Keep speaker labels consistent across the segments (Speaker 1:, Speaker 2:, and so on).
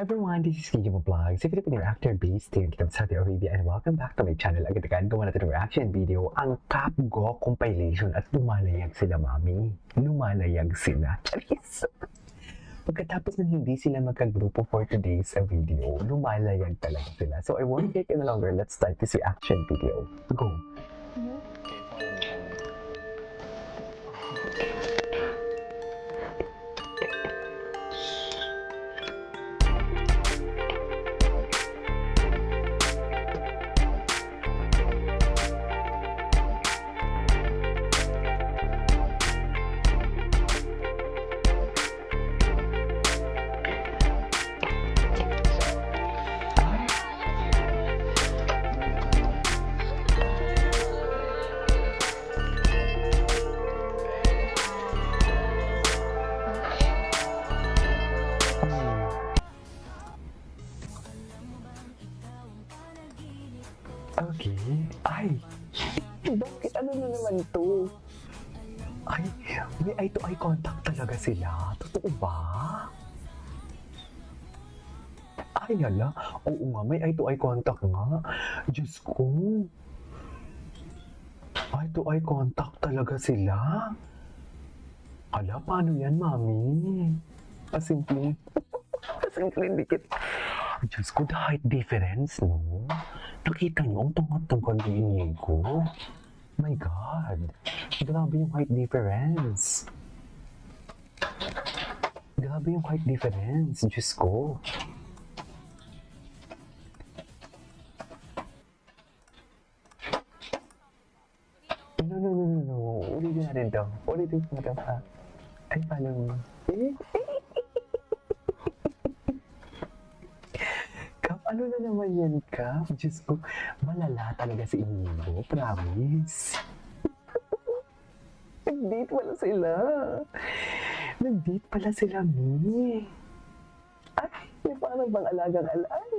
Speaker 1: Hi everyone, this is Kiki Vlogs, a Filipino actor based here in Saudi Arabia, and welcome back to my channel. Agad-agad gawa natin ng reaction video, ang Top Go compilation at lumalayag sila, mami. Lumalayag sila. Charis! Pagkatapos ng hindi sila magkagrupo for today's video, lumalayag talaga sila. So I won't take any longer, let's start this reaction video. Go! Okay. Ay! Bakit ano na naman to? Ay, may eye-to-eye contact talaga sila. Totoo ba? Ay, hala. Oo nga, may eye-to-eye contact nga. Diyos ko. Eye-to-eye contact talaga sila. Hala, paano yan, mami? Pasimpleng dikit. Diyos ko, the height difference, no? Nakita niyo, ang tungkol ni ko. My God. Grabe yung height difference. Grabe yung height difference. Diyos ko. No. Ulitin natin to. Ulitin natin ha. Ay, paano? Ano na naman yan, Kap? Diyos ko, malala talaga si Inigo. Promise. Nag-date pala sila. Nag-date pala sila, Mi. Ay, na parang bang alagang alay.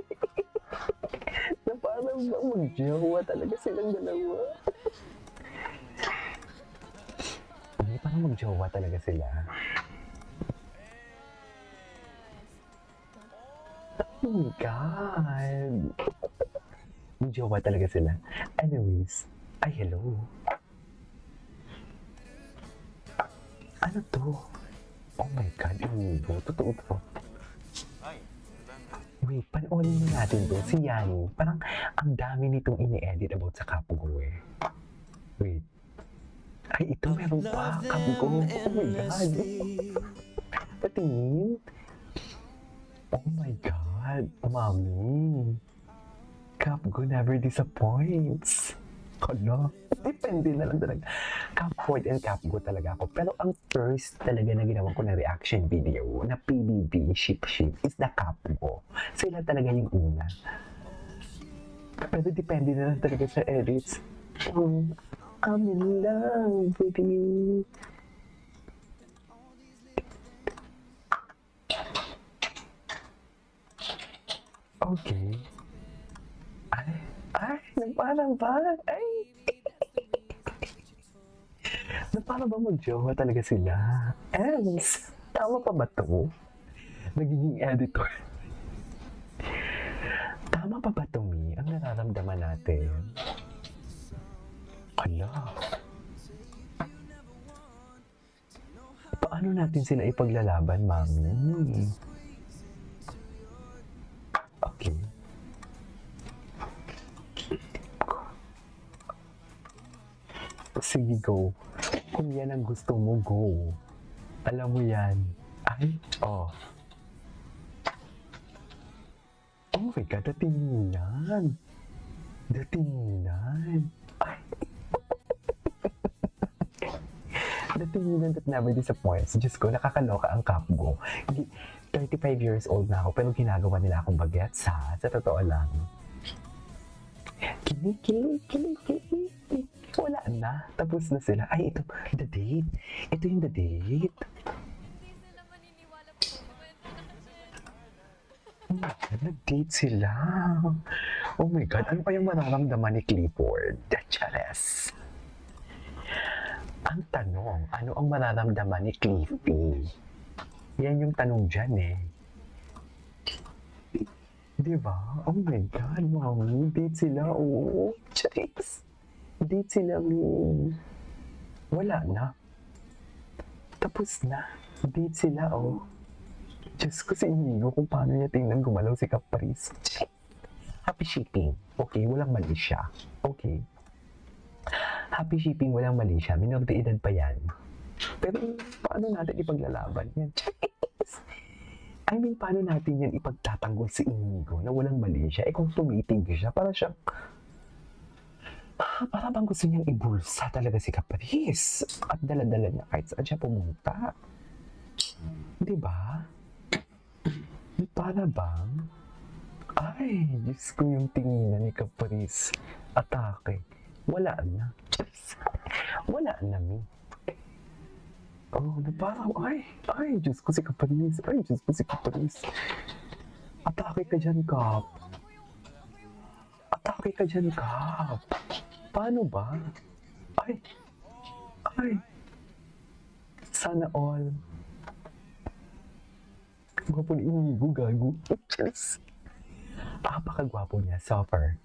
Speaker 1: Na parang bang magjowa talaga silang dalawa. Ay, parang magjowa talaga sila. Oh my God! May jowa talaga sila. Anyways, ay hello. Ano to? Oh my God, Inigo. Totoo to. Wait, panoorin mo natin to. Si Yani. Parang ang dami nitong ini-edit about sa Kapgo eh. Wait. Ay, ito meron pa. Kapgo. Oh my God. Patingin. Oh my God, Mami. Kapgo never disappoints. Hala, depende na lang talaga. Kapford and Kapgo talaga ako. Pero ang first talaga na ginawa ko na reaction video na PBB ship is the Kapgo. Sila talaga yung una. Pero depende na lang talaga sa edits. I'm in love with you. Okay. Ay, parang ba? Ay. Parang ba mag-jowa talaga sila? Else, tama pa ba to? Nagiging editor. Tama pa ba to, Mi? Ang nararamdaman natin. Ala. Paano natin sila ipaglalaban, Mami? Okay. Sige, go. Kung yan ang gusto mo, go. Alam mo yan. Ay, oh. Oh my God, datinginan. Datinginan. Ay. Datinginan that never disappoints. Diyos ko, nakakaloka ang Kapgo. 35 years old na ako, pero ginagawa nila akong bagets, ha? Sa totoo lang. Kini. Wala na. Tapos na sila. Ay, ito. The date. Ito yung the date. Oh my God, nag-date sila. Oh my God, ano pa yung mararamdaman ni Clifford? Chares. Ang tanong, ano ang mararamdaman ni Cliffy? Yan yung tanong dyan eh. Diba? Oh my God, mommy. Date sila, oo. Charis. Date sila, min. Wala na. Tapos na. Date sila, oh. Diyos ko, si Inigo kung paano niya tingnan gumalaw si Caprice. Happy shipping. Okay, walang mali siya. Okay. Happy shipping, walang mali siya. Minor de edad pa yan. Pero paano natin ipaglalaban yan? I mean, paano natin yan ipagtatanggol si Inigo na walang mali siya? Eh kung tumitig siya, para siyang... para bang gusto niyang ibulsa talaga si Caprice. At dala-dala niya kahit saan siya pumunta. Diba? Para bang... Ay, Diyos ko yung tinginan ni Caprice. Atake. Wala na. Wala na, mi. Oh, na parang, ay, Diyos ko si Caprice. Ay, Diyos ko si Caprice. Atake ka dyan, Cap. Atake ka dyan, Cap. Paano ba? Ay. Sana all. Gwapo ni Inigo, gago. Charis. Napakagwapo niya, suffer.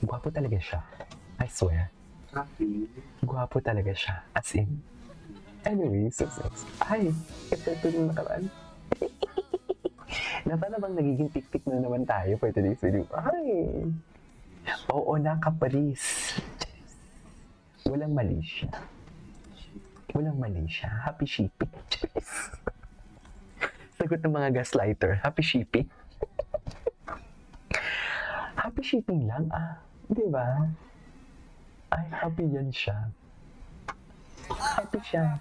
Speaker 1: Gwapo talaga siya. I swear. Gwapo talaga siya. As in. Anyway, success. Ay, ito yung nakaraan. Na para bang nagiging tik-tik na naman tayo for today's video. Ay! Oo na, Caprice. Walang mali siya. Walang mali siya. Happy shipping. Sagot ng mga gaslighter. Happy shipping. Happy shipping lang, Diba? Ay, happy yan siya. Happy siya.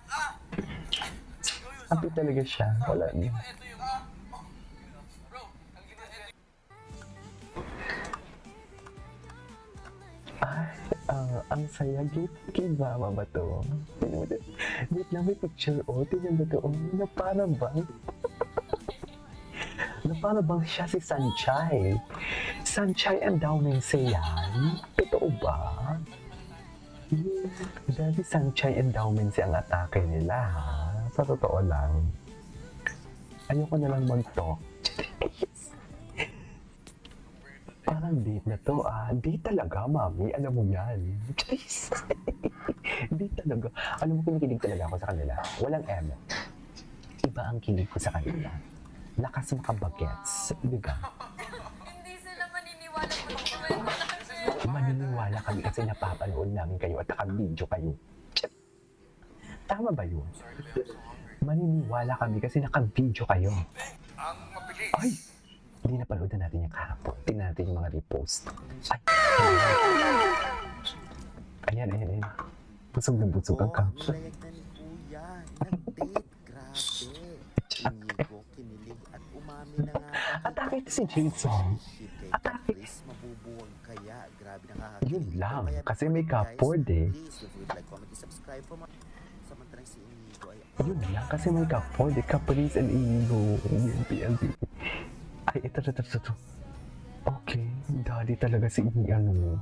Speaker 1: Happy talaga siya. Wala niya. Ay, ang saya. Kay mama ba to? Wait lang, may picture. Tingnan ba to? Na para bang? Na para bang siya si Sanchay? Sanchay Endowment yan? Totoo ba? Dahil Sanchay Endowment ang atake nila, ha? Sa totoo lang. Ayoko na lang mag-talk. Parang date na to, Date talaga, mami. Alam mo yan. Date talaga. Alam mo, kinikilig talaga ako sa kanila. Walang M. Iba ang kilig ko sa kanila. Lakas makabagets. Diba?
Speaker 2: Hindi sila maniniwala po.
Speaker 1: Maniniwala kami kasi napapanood namin kayo at nakabidyo kayo. Tama ba yun? Maniniwala kami kasi nakabidyo kayo. Ay! Hindi napanood na natin yung kahapon. Tingnan natin yung mga repost. Ay! Ayan. Busog na busog ang kahapon.
Speaker 3: Nilayag na ni Kuya. Nag-date. Grabe. Inigo, kinilig at umami na nga.
Speaker 1: Atake ito si Jason. Atake.
Speaker 3: Please, mabubuwag kaya. Grabe nakakakilig.
Speaker 1: Yun lang.
Speaker 3: Kaya
Speaker 1: Kasi may
Speaker 3: guys,
Speaker 1: cupboard eh.
Speaker 3: please, if you would like, comment, and subscribe for more. Samantalang si Inigo ay...
Speaker 1: Yun lang. Kasi may cupboard eh. Caprice and Inigo. Yung PLD. Ay, ito. Okay. Daddy talaga si Inigo.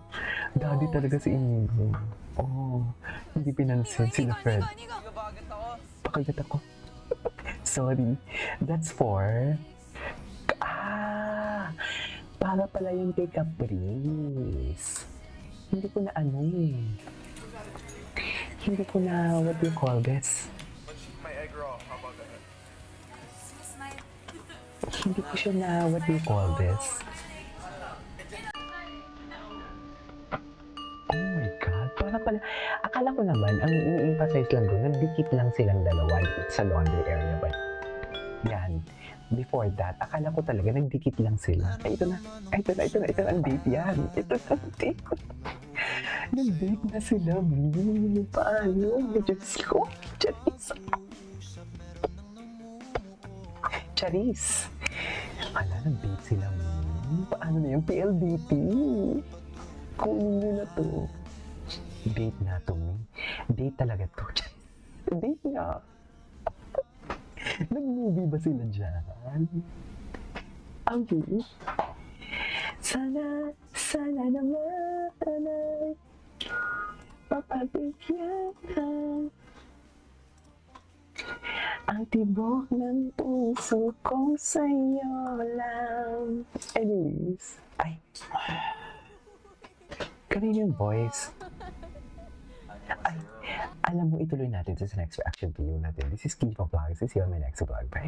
Speaker 1: Daddy talaga si Inigo. Oh. Hindi pinansin sila Fred. Pakagat ako. Sorry. That's for... para pala yung kay Caprice. Hindi ko na Hindi ko na, what do you call this?
Speaker 4: My egg raw. How about that?
Speaker 1: Hindi ko siya na, what do you call this? Oh my God, para pala, akala ko naman, ang ini-emphasize lang doon, nagdikit lang silang dalawa sa laundry area ba? Yan. Before that, akala ko talaga nagdikit lang sila. Ay, ito na ang date yan. Ito na ang date. Nag-date na sila, mi. Paano? Diyos ko. Charis. Akala, nag-date sila, mi. Paano na yung PLDT? Kunin nyo na to. Date na to, mi. Date talaga to. Date nga. Nag-movie ba sila dyan? Okay. Sana naman ay papagbigyan ka. Ang tibok ng puso ko sa'yo lang. Anyways, ay, kanina yung voice. Ay, alam mo, ituloy natin sa next reaction video natin. This is Kiva Vlogs. See you on my next vlog. Bye!